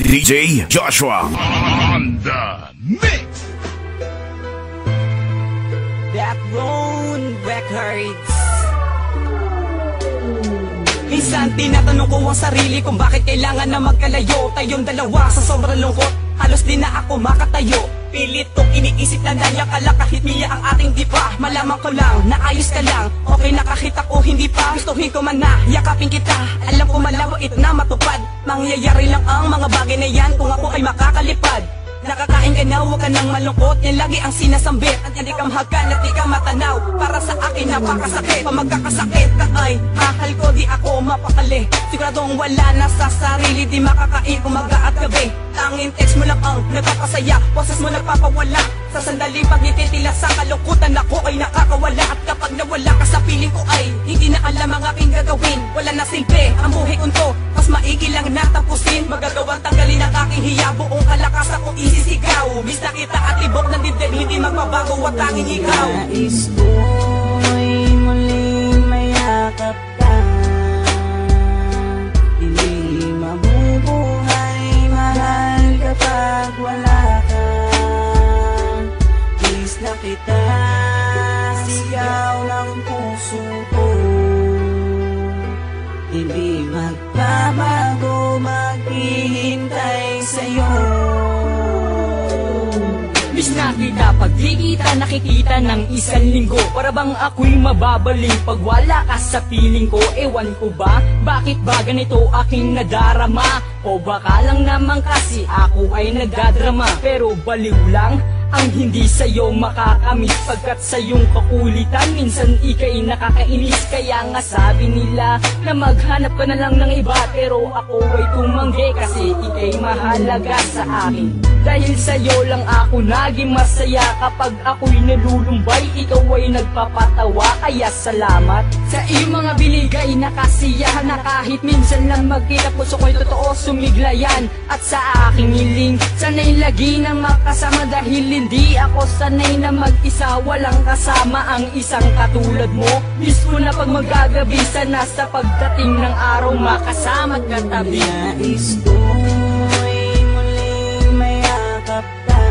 DJ Joshua on the mix. Backbone Records. Minsan tinatanong ko ang sarili kung bakit kailangan na magkalayo. Tayong dalawa sa sobrang lungkot, halos di na ako makatayo. Pilit kong iniisip na nandiyan ka lang kahit miya ang ating di pa. Malaman ko lang, naayos ka lang, okay na kahit ako hindi pa. Gustuhin ko man na, yakapin kita, alam ko malawait na matupad. Mangyayari lang ang mga bagay na yan kung ako ay makakalipad. Nakakain ka na, huwag ka nang malungkot, yan lagi ang sinasambit. At hindi ka mahagan at di ka matanaw, para sa akin napakasakit. Pag magkakasakit ka ay mahal ko, di ako mapakali. Siguradong wala na sa sarili, di makakain umaga at gabi. Tanging text mo lang ang nagpapasaya, boses mo nagpapawala. Sa sandali pag nititila sa kalungkutan, ako ay nakakawala. At kapag nawala ka sa piling ko ay hindi na alam ang aking gagawin. Wala na silbi ang buhay ko, mas maigi lang natapusin. Magagawang tanggalin ang aking hiya, buong kalakas ako isisigaw. Miss na kita at libok ng dibdib, hindi magbabago at tanging ikaw. Nais ko'y muling mayakap ka, hindi mabubuhay, mahal kapag wala ka. Miss na kita, sigaw ng puso ko, hindi magbabago, maghihintay sa'yo. Miss na kita, pag di kita nakikita ng isang linggo, para bang ako'y mababaling pag wala ka sa piling ko. Ewan ko ba, bakit ba ganito aking nadarama? O baka lang naman kasi ako ay nagdadrama. Pero baliw lang ang hindi sa'yo makakamiss, pagkat sa iyong kakulitan minsan ika'y nakakainis. Kaya nga sabi nila na maghanap ka na lang ng iba, pero ako ay tumanggi kasi ika'y mahalaga sa akin. Dahil sa'yo lang ako naging masaya, kapag ako'y nalulumbay ikaw ay nagpapatawa. Kaya salamat sa iyong mga binigay na kasiyahan, na kahit minsan lang magkita puso ko'y totoo sumiglayan. At sa aking hiling, sana'y lagi na makasama, dahil hindi ako sanay na mag-isa, walang kasama ang isang katulad mo. Miss ko na pag magagabi, sana sa pagdating ng araw makasama't katabi. Nais ko'y muling mayakap ka,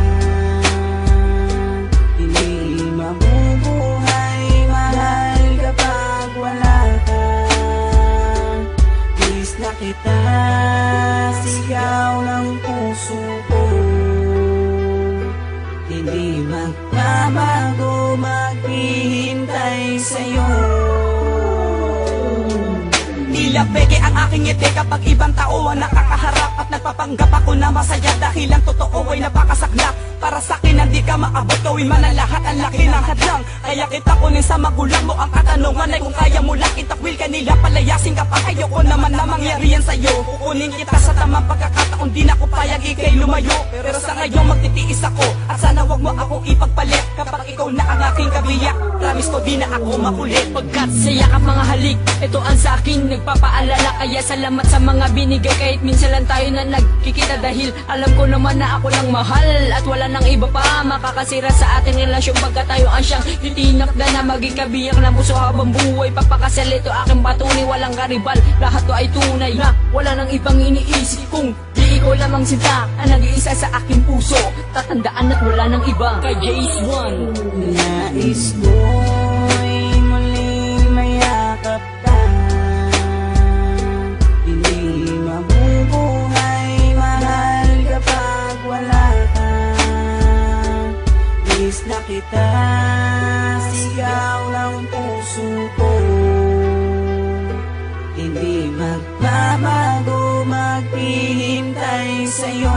hindi mabubuhay, mahal kapag wala ka. Miss na kita, sigaw ng puso ko, hindi magbabago, maghihintay sa'yo. Tila peke ang aking ngiti kapag ibang tao ang nakakaharap, at nagpapanggap ako na masaya dahil ang totoo ay napakasaklap. Para sa'kin hindi ka maabot, gawin man ang lahat, ang laki ng hadlang. Kaya kita kunin sa magulang mo, ang katanungan ay kung kaya mo lang itakwil kanila, palayasin ka pa. Ayoko naman na mangyari yan sa'yo, kukunin kita sa tamang pagkakataon, di na ko payag ikay lumayo. Pero sa ngayon magtitiis ako, at sana wag mo ako ipagpalit. Kapag ikaw na ang aking kabiyak, promise ko di na ako makulit. Pagkat sa yakap mga halik, ito ang sa'kin nagpapaalala. Kaya salamat sa mga binigay, kahit minsan lang tayo na nagkikita, dahil alam ko naman na ako lang mahal, at wala nang iba pa makakasira sa ating relasyon. Pagkat tayo ang siyang titinakda na maging kabiyak ng puso habang buhay. Pagpakasal ito aking patunay, walang karibal, lahat to ay tunay na wala nang ibang iniisip. Kung di ikaw lamang sinta ang nag-iisa sa aking puso, tatandaan at wala nang iba. Kay JS1. Nais ko'y muling mayakap ka, hindi mabubuhay, mahal kapag wala ka. Miss na kita, sigaw ng puso ko, hindi magbabago, maghihintay sa'yo.